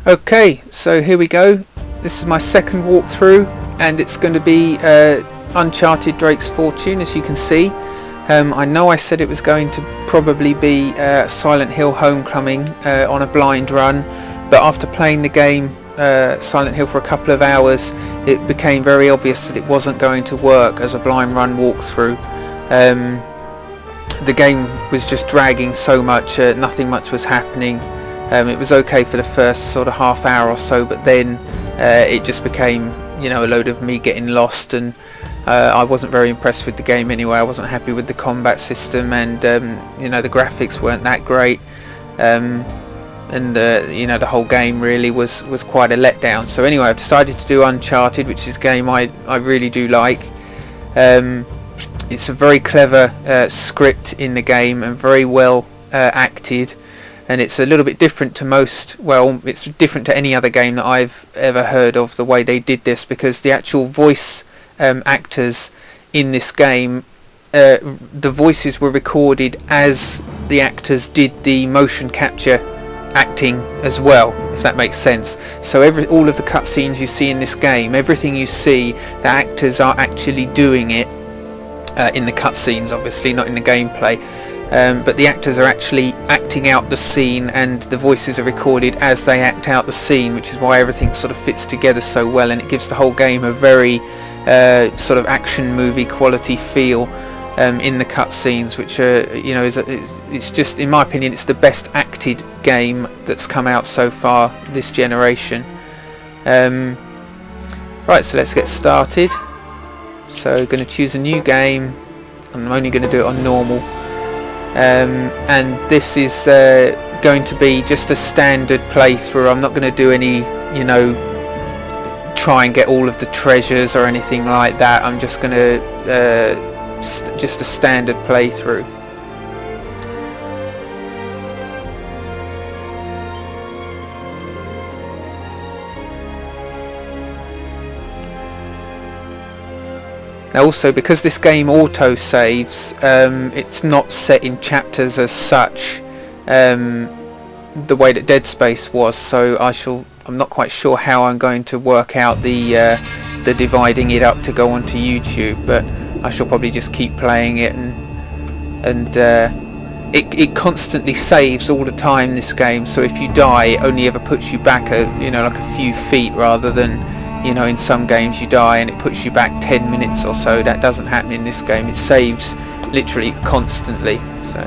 Okay, so here we go. This is my second walkthrough, and it's going to be Uncharted Drake's Fortune, as you can see. I know I said it was going to probably be Silent Hill Homecoming on a blind run, but after playing the game Silent Hill for a couple of hours, it became very obvious that it wasn't going to work as a blind run walkthrough. The game was just dragging so much, nothing much was happening. It was okay for the first sort of half hour or so, but then it just became, you know, a load of me getting lost, and I wasn't very impressed with the game anyway. I wasn't happy with the combat system, and you know, the graphics weren't that great, and you know, the whole game really was quite a letdown. So anyway, I've decided to do Uncharted, which is a game I really do like. It's a very clever script in the game and very well acted. And it's a little bit different to most, well, it's different to any other game that I've ever heard of, the way they did this, because the actual voice actors in this game, the voices were recorded as the actors did the motion capture acting as well, if that makes sense. So all of the cutscenes you see in this game, everything you see, the actors are actually doing it in the cutscenes, obviously, not in the gameplay. But the actors are actually acting out the scene, and the voices are recorded as they act out the scene, which is why everything sort of fits together so well, and it gives the whole game a very sort of action movie quality feel in the cutscenes, which you know, it's just, in my opinion, it's the best acted game that's come out so far this generation. Right, so let's get started. So going to choose a new game. I'm only going to do it on normal. And this is going to be just a standard playthrough. I'm not going to do any, you know, try and get all of the treasures or anything like that. I'm just going to just a standard playthrough. Now also, because this game auto-saves, it's not set in chapters as such, the way that Dead Space was, so I'm not quite sure how I'm going to work out the dividing it up to go onto YouTube, but I shall probably just keep playing it, and it constantly saves all the time, this game, so if you die, it only ever puts you back you know, like a few feet, rather than, you know, in some games you die and it puts you back 10 minutes or so. That doesn't happen in this game. It saves literally constantly. So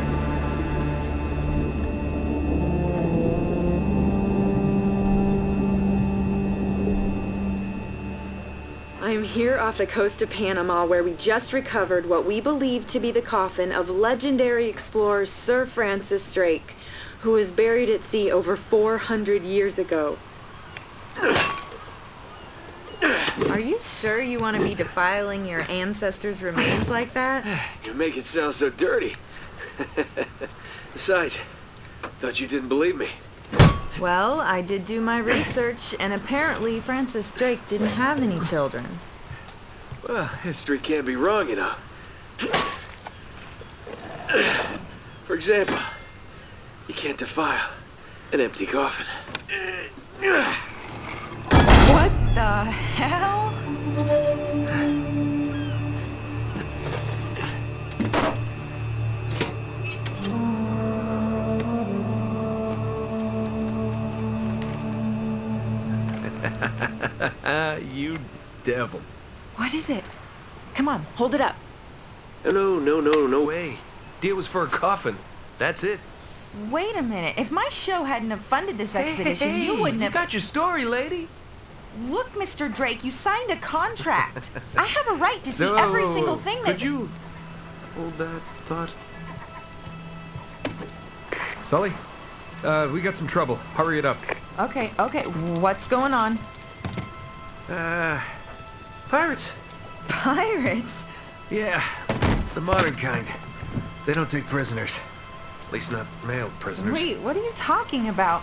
I'm here off the coast of Panama, where we just recovered what we believe to be the coffin of legendary explorer Sir Francis Drake, who was buried at sea over 400 years ago. Are you sure you want to be defiling your ancestors' remains like that? You make it sound so dirty. Besides, thought you didn't believe me. Well, I did do my research, and apparently Francis Drake didn't have any children. Well, history can't be wrong, you know. For example, you can't defile an empty coffin. What the hell? You devil. What is it? Come on, hold it up. No way. Deal was for a coffin. That's it. Wait a minute. If my show hadn't have funded this expedition, you wouldn't have... You got your story, lady. Look, Mr. Drake, you signed a contract. I have a right to see every single thing that... Could you hold that thought? Sully, we got some trouble. Hurry it up. Okay. What's going on? Pirates. Pirates? Yeah, the modern kind. They don't take prisoners. At least not male prisoners. Wait, what are you talking about?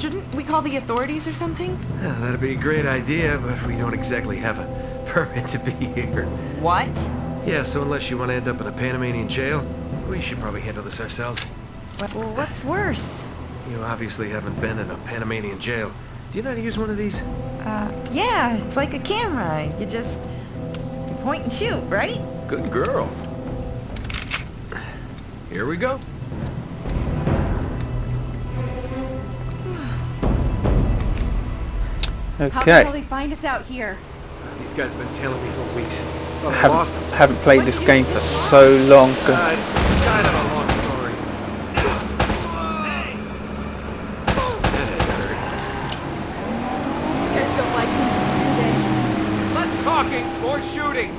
Shouldn't we call the authorities or something? Yeah, that'd be a great idea, but we don't exactly have a permit to be here. What? Yeah, so unless you want to end up in a Panamanian jail, we should probably handle this ourselves. Well, what's worse? You obviously haven't been in a Panamanian jail. Do you know how to use one of these? Yeah, it's like a camera. You just point and shoot, right? Good girl. Here we go. How the Okay. hell they find us out here? These guys have been tailing me for weeks. Thought I lost them. Haven't played this game for so long. It's kind of a long story. That hurt. These guys don't like me much, do they? Less talking, more shooting.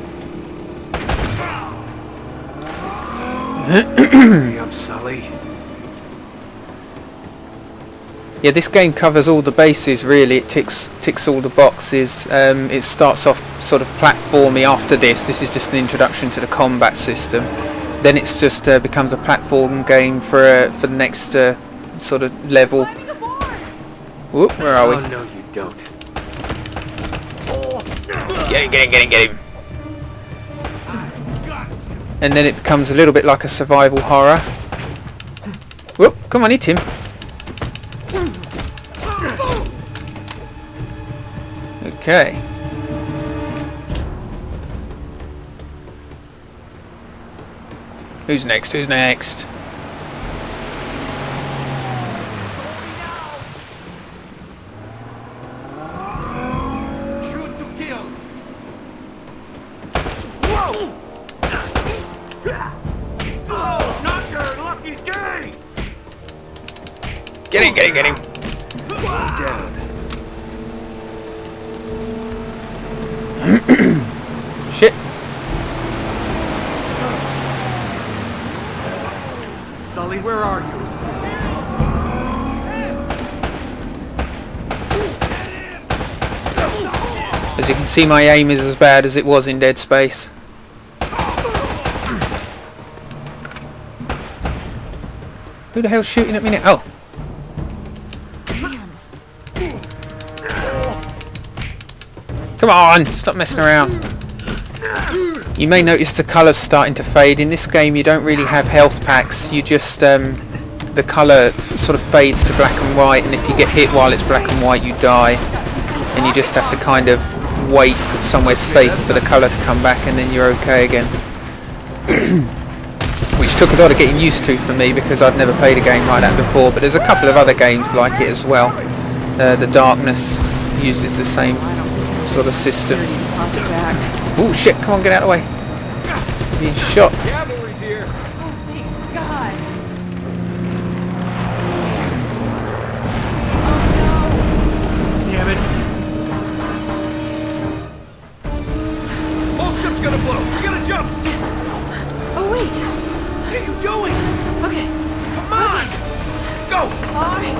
Hurry up, Sully. Yeah, this game covers all the bases really. It ticks all the boxes. It starts off sort of platformy after this. This is just an introduction to the combat system. Then it's just becomes a platform game for the next sort of level. Whoop, where are we? Oh, no, you don't. Get him. And then it becomes a little bit like a survival horror. Whoop, come on, hit him. Okay. Who's next? Who's next? Shoot to kill. Whoa! Oh, not your lucky day! Get him. Down. Shit. Sully, where are you? As you can see, my aim is as bad as it was in Dead Space. Who the hell's shooting at me now? Oh. Come on, stop messing around. You may notice the colours starting to fade. In this game you don't really have health packs. You just, the colour sort of fades to black and white, and if you get hit while it's black and white you die. And you just have to kind of wait somewhere safe for the colour to come back, and then you're okay again. Which took a lot of getting used to for me because I've never played a game like that before, but there's a couple of other games like it as well. The Darkness uses the same sort of system. Oh shit, come on, get out of the way. You're being shot. Cavalry's here. Oh, thank God. Damn it. Whole ship's gonna blow. We gotta jump. Oh, wait. What are you doing? Okay. Come on. Go. All right.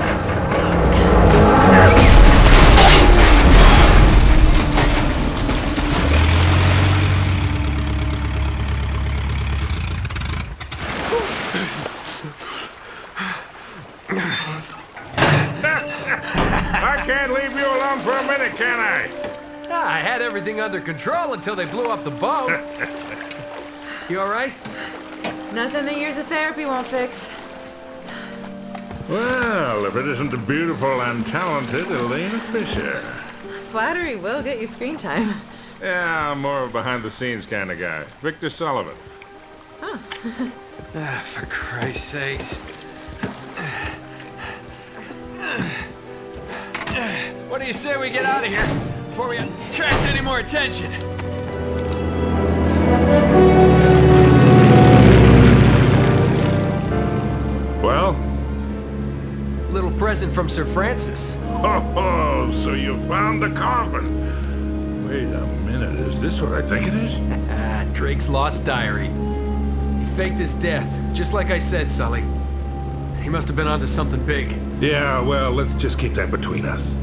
I can't leave you alone for a minute, can I? I had everything under control until they blew up the boat. You all right? Nothing that years of therapy won't fix. Well, if it isn't the beautiful and talented Elena Fisher. Flattery will get you screen time. Yeah, I'm more of a behind-the-scenes kind of guy. Victor Sullivan. For Christ's sakes. What do you say we get out of here before we attract any more attention? Well? Little present from Sir Francis. Oh, so you found the coffin. Wait a minute, is this what I think it is? Drake's lost diary. He faked his death, just like I said, Sully. He must have been onto something big. Yeah, well, let's just keep that between us.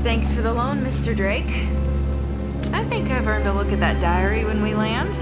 Thanks for the loan, Mr. Drake. I think I've earned a look at that diary when we land.